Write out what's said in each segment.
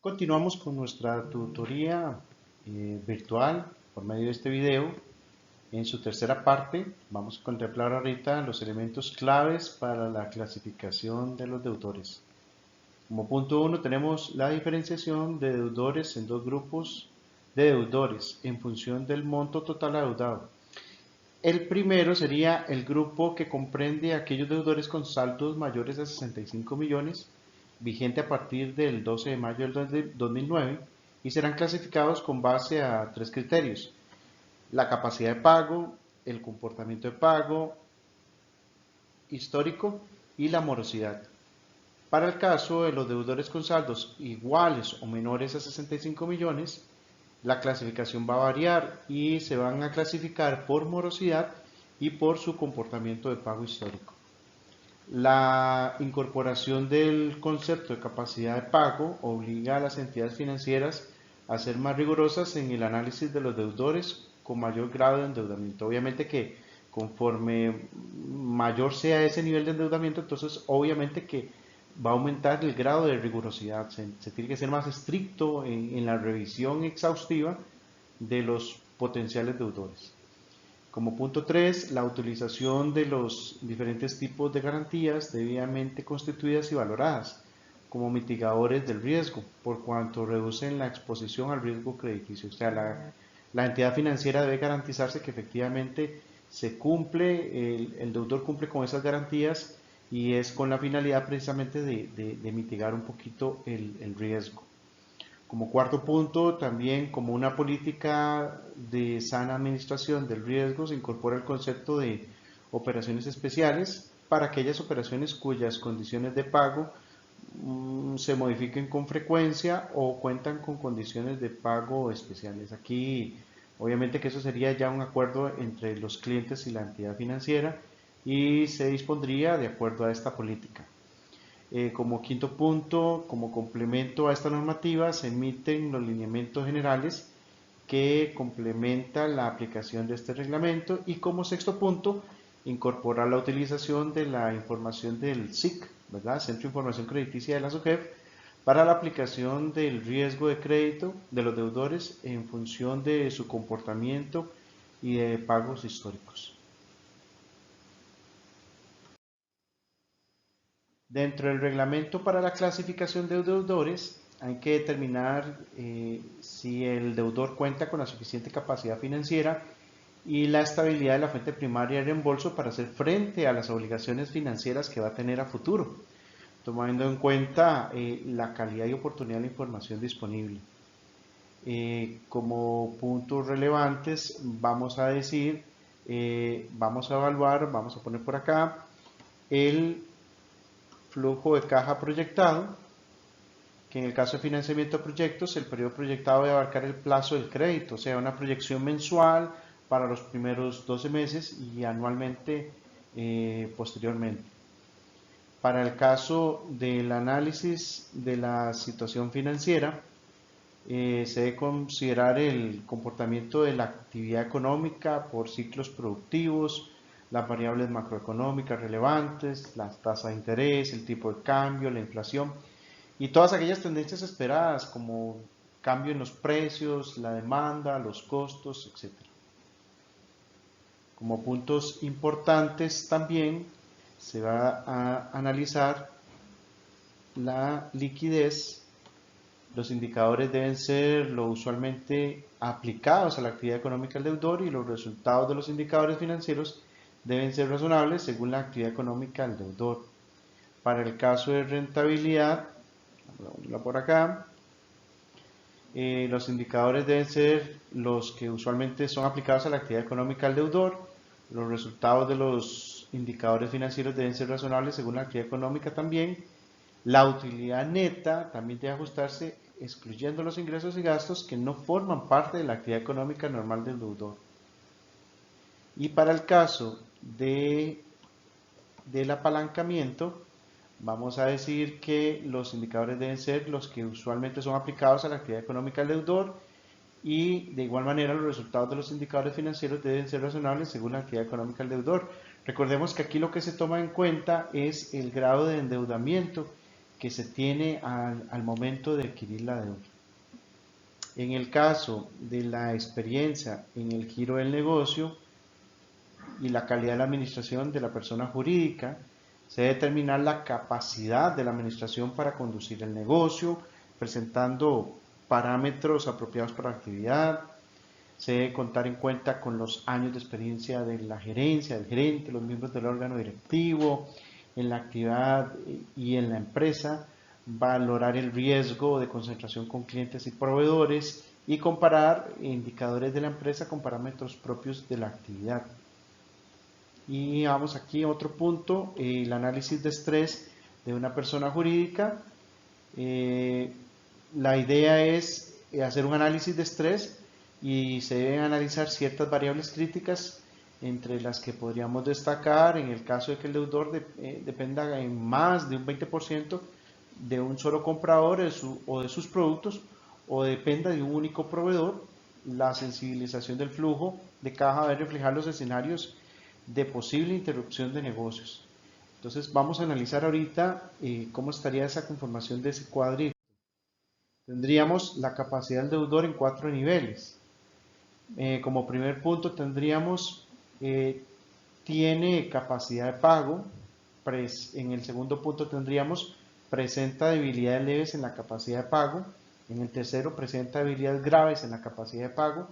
Continuamos con nuestra tutoría virtual por medio de este video. En su tercera parte vamos a contemplar ahorita los elementos claves para la clasificación de los deudores. Como punto 1 tenemos la diferenciación de deudores en dos grupos de deudores en función del monto total adeudado. El primero sería el grupo que comprende aquellos deudores con saldos mayores a 65 millones, vigente a partir del 12 de mayo del 2009, y serán clasificados con base a tres criterios: la capacidad de pago, el comportamiento de pago histórico y la morosidad. Para el caso de los deudores con saldos iguales o menores a 65 millones, la clasificación va a variar y se van a clasificar por morosidad y por su comportamiento de pago histórico. La incorporación del concepto de capacidad de pago obliga a las entidades financieras a ser más rigurosas en el análisis de los deudores con mayor grado de endeudamiento. Obviamente que conforme mayor sea ese nivel de endeudamiento, entonces obviamente que va a aumentar el grado de rigurosidad. Se tiene que ser más estricto en la revisión exhaustiva de los potenciales deudores. Como punto 3, la utilización de los diferentes tipos de garantías debidamente constituidas y valoradas como mitigadores del riesgo, por cuanto reducen la exposición al riesgo crediticio. O sea, la entidad financiera debe garantizarse que efectivamente se cumple, el deudor cumple con esas garantías, y es con la finalidad precisamente de mitigar un poquito el riesgo. Como cuarto punto, también como una política de sana administración del riesgo, se incorpora el concepto de operaciones especiales para aquellas operaciones cuyas condiciones de pago se modifiquen con frecuencia o cuentan con condiciones de pago especiales. Aquí, obviamente que eso sería ya un acuerdo entre los clientes y la entidad financiera, y se dispondría de acuerdo a esta política. Como quinto punto, como complemento a esta normativa, se emiten los lineamientos generales que complementan la aplicación de este reglamento, y como sexto punto, incorporar la utilización de la información del SIC, ¿verdad? Centro de Información Crediticia de la SOGEF, para la aplicación del riesgo de crédito de los deudores en función de su comportamiento y de pagos históricos. Dentro del reglamento para la clasificación de deudores, hay que determinar si el deudor cuenta con la suficiente capacidad financiera y la estabilidad de la fuente primaria de reembolso para hacer frente a las obligaciones financieras que va a tener a futuro, tomando en cuenta la calidad y oportunidad de la información disponible. Como puntos relevantes, vamos a decir, vamos a evaluar, vamos a poner por acá el flujo de caja proyectado, que en el caso de financiamiento de proyectos, el periodo proyectado debe abarcar el plazo del crédito, o sea, una proyección mensual para los primeros 12 meses y anualmente posteriormente. Para el caso del análisis de la situación financiera, se debe considerar el comportamiento de la actividad económica por ciclos productivos, las variables macroeconómicas relevantes, las tasas de interés, el tipo de cambio, la inflación y todas aquellas tendencias esperadas como cambio en los precios, la demanda, los costos, etc. Como puntos importantes también se va a analizar la liquidez. Los indicadores deben ser lo usualmente aplicados a la actividad económica del deudor, y los resultados de los indicadores financieros deben ser razonables según la actividad económica del deudor. Para el caso de rentabilidad, por acá, los indicadores deben ser los que usualmente son aplicados a la actividad económica del deudor. Los resultados de los indicadores financieros deben ser razonables según la actividad económica también. La utilidad neta también debe ajustarse excluyendo los ingresos y gastos que no forman parte de la actividad económica normal del deudor. Y para el caso del apalancamiento, vamos a decir que los indicadores deben ser los que usualmente son aplicados a la actividad económica del deudor, y de igual manera los resultados de los indicadores financieros deben ser razonables según la actividad económica del deudor. Recordemos que aquí lo que se toma en cuenta es el grado de endeudamiento que se tiene al momento de adquirir la deuda. En el caso de la experiencia en el giro del negocio y la calidad de la administración de la persona jurídica, se debe determinar la capacidad de la administración para conducir el negocio, presentando parámetros apropiados para la actividad. Se debe contar en cuenta con los años de experiencia de la gerencia, del gerente, los miembros del órgano directivo, en la actividad y en la empresa, valorar el riesgo de concentración con clientes y proveedores y comparar indicadores de la empresa con parámetros propios de la actividad. Y vamos aquí a otro punto, el análisis de estrés de una persona jurídica. La idea es hacer un análisis de estrés y se deben analizar ciertas variables críticas, entre las que podríamos destacar en el caso de que el deudor dependa en más de un 20% de un solo comprador o de sus productos, o dependa de un único proveedor. La sensibilización del flujo de caja debe reflejar los escenarios de posible interrupción de negocios. Entonces vamos a analizar ahorita cómo estaría esa conformación de ese cuadrito. Tendríamos la capacidad del deudor en 4 niveles. Como primer punto tendríamos tiene capacidad de pago. En el segundo punto tendríamos presenta debilidades leves en la capacidad de pago. En el tercero presenta debilidades graves en la capacidad de pago.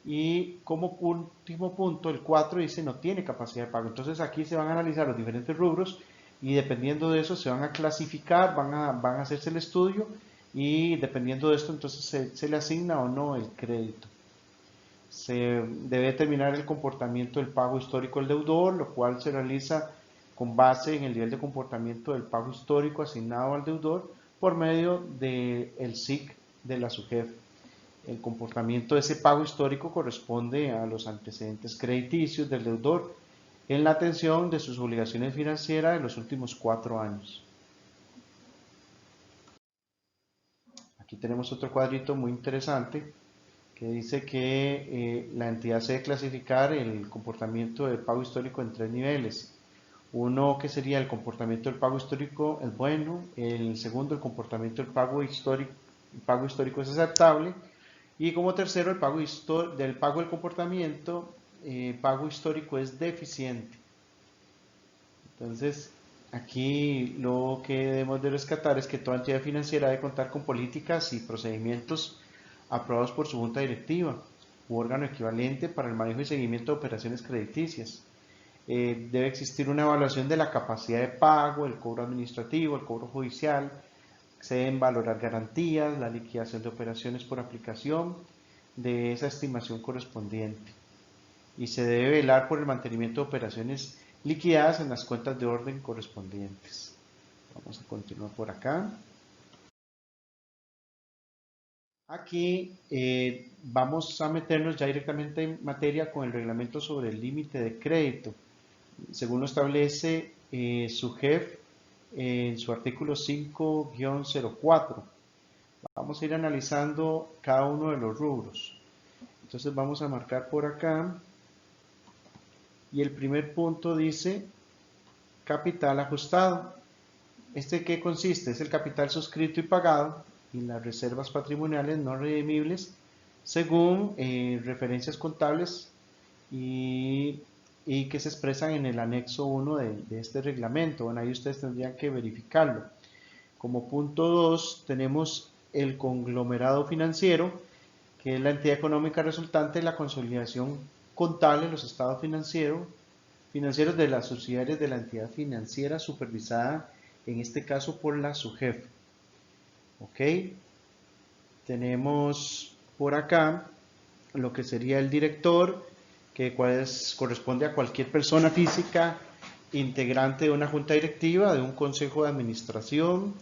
Y como último punto, el 4 dice no tiene capacidad de pago. Entonces aquí se van a analizar los diferentes rubros y dependiendo de eso se van a clasificar, van a hacerse el estudio y dependiendo de esto entonces se le asigna o no el crédito. Se debe determinar el comportamiento del pago histórico del deudor, lo cual se realiza con base en el nivel de comportamiento del pago histórico asignado al deudor por medio del SIC de la SUGEF. El comportamiento de ese pago histórico corresponde a los antecedentes crediticios del deudor en la atención de sus obligaciones financieras de los últimos 4 años. Aquí tenemos otro cuadrito muy interesante que dice que la entidad se debe clasificar el comportamiento del pago histórico en 3 niveles. Uno que sería el comportamiento del pago histórico es bueno, el segundo el comportamiento del pago histórico es aceptable, y como tercero el pago del comportamiento pago histórico es deficiente. Entonces aquí lo que debemos de rescatar es que toda entidad financiera debe contar con políticas y procedimientos aprobados por su junta directiva u órgano equivalente para el manejo y seguimiento de operaciones crediticias. Debe existir una evaluación de la capacidad de pago, el cobro administrativo, el cobro judicial. Se deben valorar garantías, la liquidación de operaciones por aplicación de esa estimación correspondiente. Y se debe velar por el mantenimiento de operaciones liquidadas en las cuentas de orden correspondientes. Vamos a continuar por acá. Aquí vamos a meternos ya directamente en materia con el reglamento sobre el límite de crédito. Según lo establece SUGEF en su artículo 5-04. Vamos a ir analizando cada uno de los rubros. Entonces vamos a marcar por acá. Y el primer punto dice capital ajustado. ¿Este qué consiste? Es el capital suscrito y pagado y las reservas patrimoniales no redimibles según referencias contables y que se expresan en el anexo 1 de este reglamento. Bueno, ahí ustedes tendrían que verificarlo. Como punto 2 tenemos el conglomerado financiero, que es la entidad económica resultante de la consolidación contable de los estados financieros de las subsidiarias de la entidad financiera supervisada, en este caso por la SUGEF. Ok, tenemos por acá lo que sería el director, que corresponde a cualquier persona física integrante de una junta directiva, de un consejo de administración.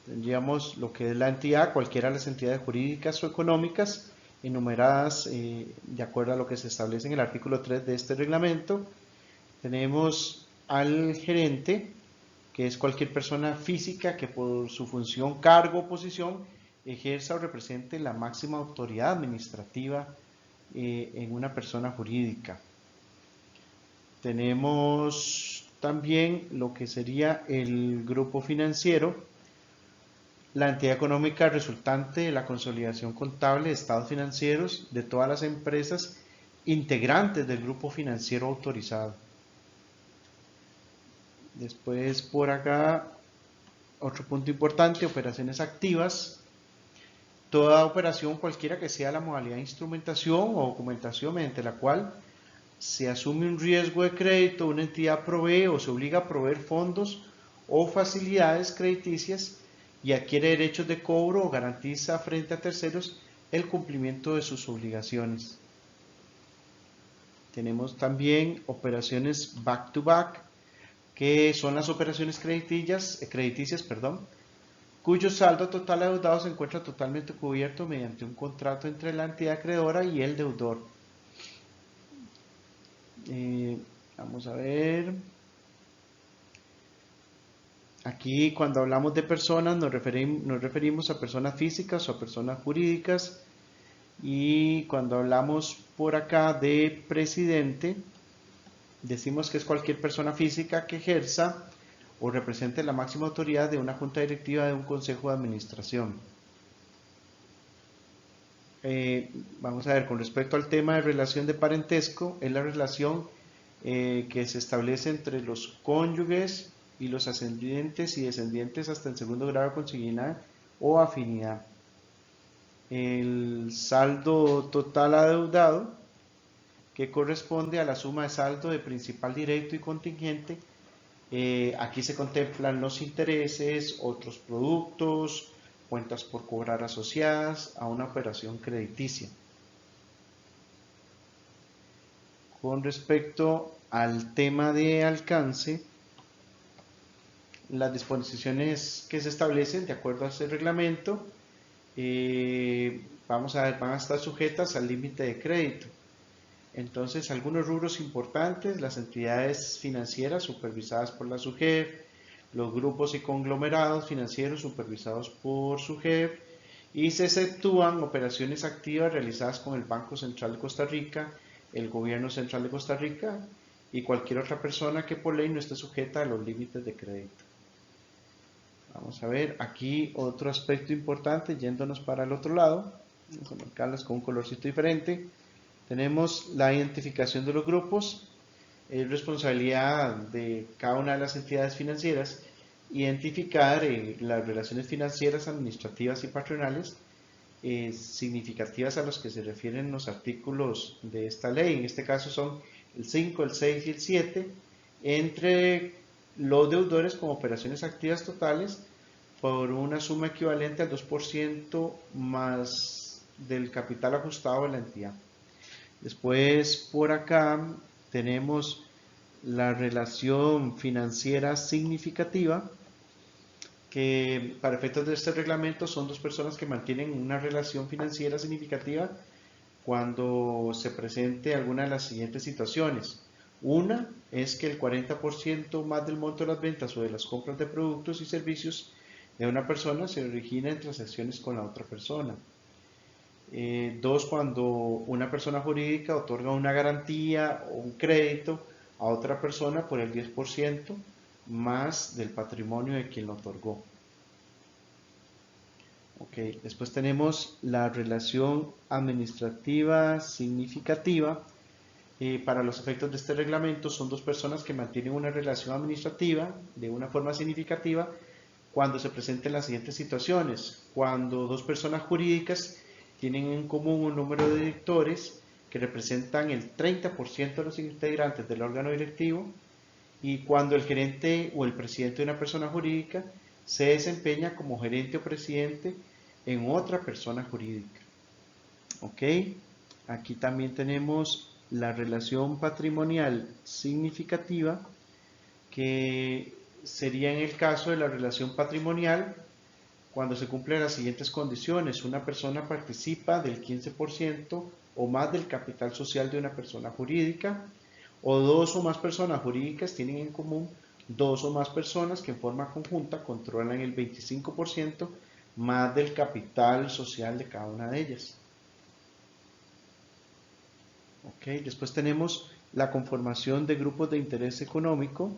Tendríamos lo que es la entidad, cualquiera de las entidades jurídicas o económicas enumeradas de acuerdo a lo que se establece en el artículo 3 de este reglamento. Tenemos al gerente, que es cualquier persona física que por su función, cargo o posición ejerza o represente la máxima autoridad administrativa en una persona jurídica. Tenemos también lo que sería el grupo financiero, la entidad económica resultante de la consolidación contable de estados financieros de todas las empresas integrantes del grupo financiero autorizado. Después por acá, otro punto importante, operaciones activas. Toda operación, cualquiera que sea la modalidad de instrumentación o documentación mediante la cual se asume un riesgo de crédito, una entidad provee o se obliga a proveer fondos o facilidades crediticias y adquiere derechos de cobro o garantiza frente a terceros el cumplimiento de sus obligaciones. Tenemos también operaciones back-to-back, que son las operaciones crediticias, cuyo saldo total adeudado se encuentra totalmente cubierto mediante un contrato entre la entidad acreedora y el deudor. Vamos a ver. Aquí cuando hablamos de personas nos referimos a personas físicas o a personas jurídicas, y cuando hablamos por acá de presidente decimos que es cualquier persona física que ejerza o represente la máxima autoridad de una junta directiva de un consejo de administración. Vamos a ver, con respecto al tema de relación de parentesco, es la relación que se establece entre los cónyuges y los ascendientes y descendientes hasta el segundo grado de consanguinidad o afinidad. El saldo total adeudado, que corresponde a la suma de saldo de principal directo y contingente. Aquí se contemplan los intereses, otros productos, cuentas por cobrar asociadas a una operación crediticia. Con respecto al tema de alcance, las disposiciones que se establecen de acuerdo a este reglamento, vamos a ver, van a estar sujetas al límite de crédito. Entonces, algunos rubros importantes: las entidades financieras supervisadas por la SUGEF, los grupos y conglomerados financieros supervisados por SUGEF, y se exceptúan operaciones activas realizadas con el Banco Central de Costa Rica, el Gobierno Central de Costa Rica y cualquier otra persona que por ley no esté sujeta a los límites de crédito. Vamos a ver aquí otro aspecto importante, yéndonos para el otro lado, vamos a marcarlas con un colorcito diferente. Tenemos la identificación de los grupos. Es responsabilidad de cada una de las entidades financieras identificar las relaciones financieras, administrativas y patronales significativas a los que se refieren los artículos de esta ley. En este caso son el 5, el 6 y el 7, entre los deudores con operaciones activas totales por una suma equivalente al 2% más del capital ajustado de la entidad. Después por acá tenemos la relación financiera significativa, que para efectos de este reglamento son dos personas que mantienen una relación financiera significativa cuando se presente alguna de las siguientes situaciones. Una es que el 40% más del monto de las ventas o de las compras de productos y servicios de una persona se origina en transacciones con la otra persona. Dos, cuando una persona jurídica otorga una garantía o un crédito a otra persona por el 10% más del patrimonio de quien lo otorgó. Después tenemos la relación administrativa significativa. Para los efectos de este reglamento son dos personas que mantienen una relación administrativa de una forma significativa cuando se presenten las siguientes situaciones: cuando dos personas jurídicas tienen en común un número de directores que representan el 30% de los integrantes del órgano directivo, y cuando el gerente o el presidente de una persona jurídica se desempeña como gerente o presidente en otra persona jurídica. Aquí también tenemos la relación patrimonial significativa, que sería en el caso de la relación patrimonial cuando se cumplen las siguientes condiciones: una persona participa del 15% o más del capital social de una persona jurídica, o dos o más personas jurídicas tienen en común dos o más personas que en forma conjunta controlan el 25% más del capital social de cada una de ellas. Después tenemos la conformación de grupos de interés económico.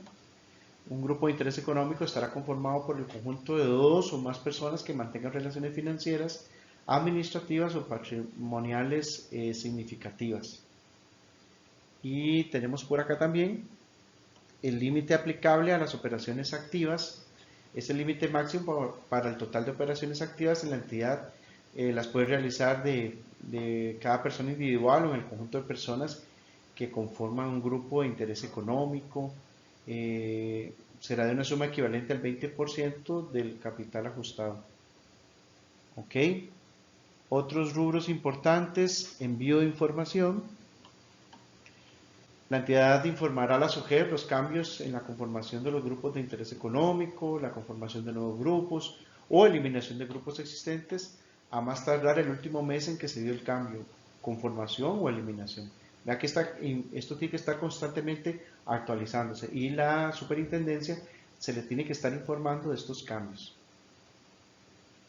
Un grupo de interés económico estará conformado por el conjunto de dos o más personas que mantengan relaciones financieras, administrativas o patrimoniales significativas. Y tenemos por acá también el límite aplicable a las operaciones activas. Es el límite máximo para el total de operaciones activas en la entidad. Las puede realizar de cada persona individual o en el conjunto de personas que conforman un grupo de interés económico. Será de una suma equivalente al 20% del capital ajustado. ¿Ok? Otros rubros importantes: envío de información. La entidad informará a la SUGEF los cambios en la conformación de los grupos de interés económico, la conformación de nuevos grupos o eliminación de grupos existentes a más tardar el último mes en que se dio el cambio, conformación o eliminación. Vea que esto tiene que estar constantemente actualizándose y la superintendencia se le tiene que estar informando de estos cambios.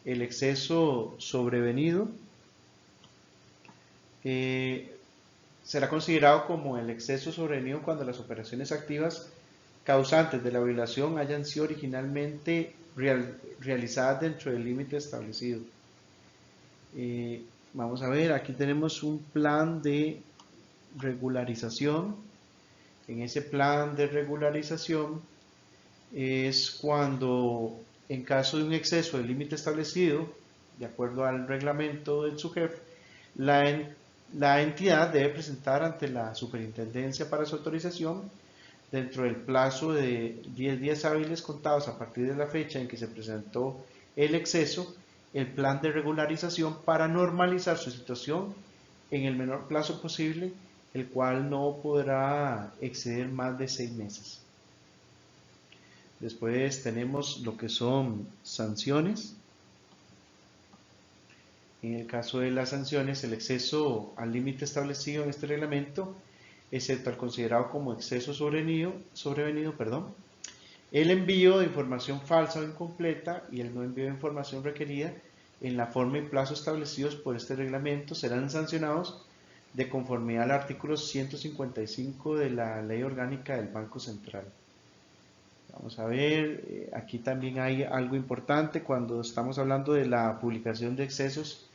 El exceso sobrevenido será considerado como el exceso sobrevenido cuando las operaciones activas causantes de la violación hayan sido originalmente realizadas dentro del límite establecido. Vamos a ver, aquí tenemos un plan de regularización. En ese plan de regularización es cuando, en caso de un exceso del límite establecido, de acuerdo al reglamento del SUGEF, la entidad debe presentar ante la superintendencia para su autorización, dentro del plazo de 10 días hábiles contados a partir de la fecha en que se presentó el exceso, el plan de regularización para normalizar su situación en el menor plazo posible, el cual no podrá exceder más de 6 meses. Después tenemos lo que son sanciones. En el caso de las sanciones, el exceso al límite establecido en este reglamento, excepto al considerado como exceso sobrevenido, el envío de información falsa o incompleta y el no envío de información requerida en la forma y plazo establecidos por este reglamento serán sancionados de conformidad al artículo 155 de la Ley Orgánica del Banco Central. Vamos a ver, aquí también hay algo importante cuando estamos hablando de la publicación de excesos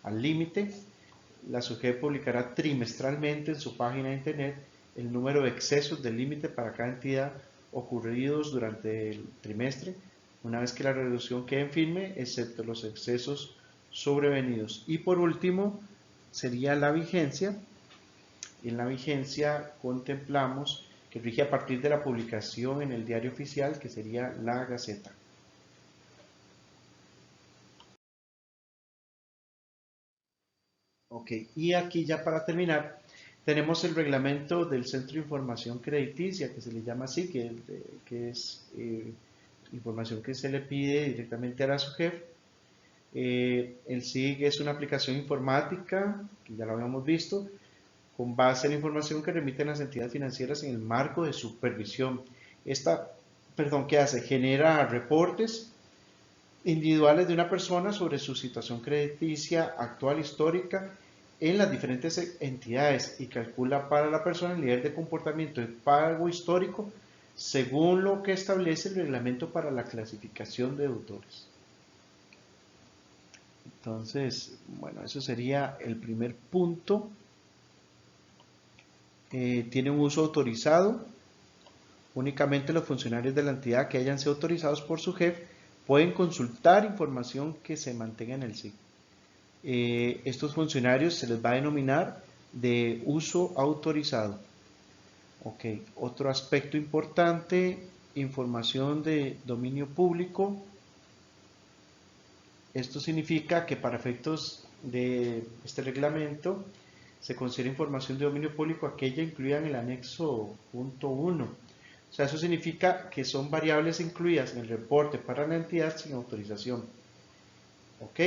al límite. La SUGEF publicará trimestralmente en su página de internet el número de excesos del límite para cada entidad ocurridos durante el trimestre, una vez que la reducción quede en firme, excepto los excesos sobrevenidos. Y por último, sería la vigencia. En la vigencia contemplamos que rige a partir de la publicación en el diario oficial, que sería la Gaceta. Ok, y aquí ya para terminar, tenemos el reglamento del Centro de Información Crediticia, que se le llama así, que es información que se le pide directamente a la SUGEF. El SIG es una aplicación informática, que ya lo habíamos visto, con base en la información que remiten las entidades financieras en el marco de supervisión. ¿Qué hace? Genera reportes individuales de una persona sobre su situación crediticia actual, histórica, en las diferentes entidades y calcula para la persona el nivel de comportamiento de pago histórico según lo que establece el reglamento para la clasificación de deudores. Entonces, bueno, eso sería el primer punto. Tiene un uso autorizado. Únicamente los funcionarios de la entidad que hayan sido autorizados por su jefe pueden consultar información que se mantenga en el SIG. Estos funcionarios se les va a denominar de uso autorizado. Ok, otro aspecto importante, información de dominio público. Esto significa que para efectos de este reglamento se considera información de dominio público aquella incluida en el anexo punto 1. O sea, eso significa que son variables incluidas en el reporte para la entidad sin autorización. Ok.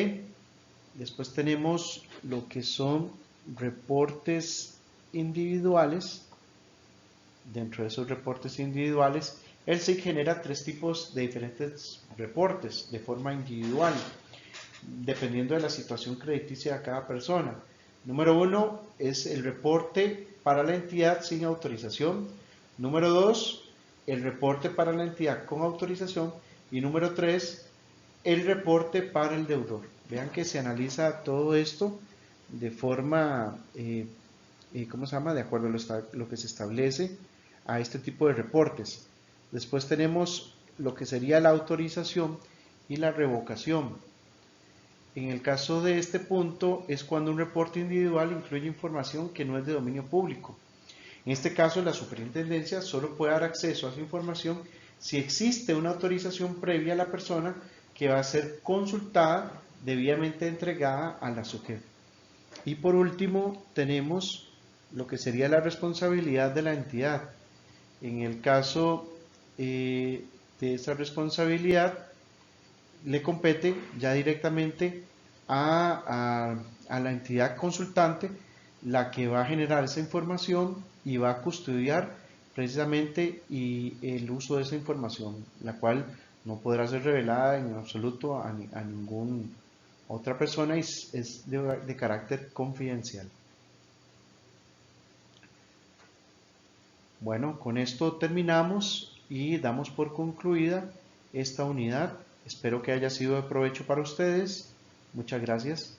Después tenemos lo que son reportes individuales. Dentro de esos reportes individuales, el SIG genera 3 tipos de diferentes reportes de forma individual, dependiendo de la situación crediticia de cada persona. Número 1 es el reporte para la entidad sin autorización. Número 2 el reporte para la entidad con autorización y número 3, el reporte para el deudor. Vean que se analiza todo esto de forma, ¿cómo se llama? De acuerdo a lo que se establece a este tipo de reportes. Después tenemos lo que sería la autorización y la revocación. En el caso de este punto es cuando un reporte individual incluye información que no es de dominio público. En este caso, la superintendencia solo puede dar acceso a esa información si existe una autorización previa a la persona que va a ser consultada, debidamente entregada a la SUGEF. Y por último, tenemos lo que sería la responsabilidad de la entidad. En el caso de esa responsabilidad, le compete ya directamente a la entidad consultante, la que va a generar esa información y va a custodiar precisamente el uso de esa información, la cual no podrá ser revelada en absoluto a ninguna otra persona y es de carácter confidencial. Bueno, con esto terminamos y damos por concluida esta unidad. Espero que haya sido de provecho para ustedes. Muchas gracias.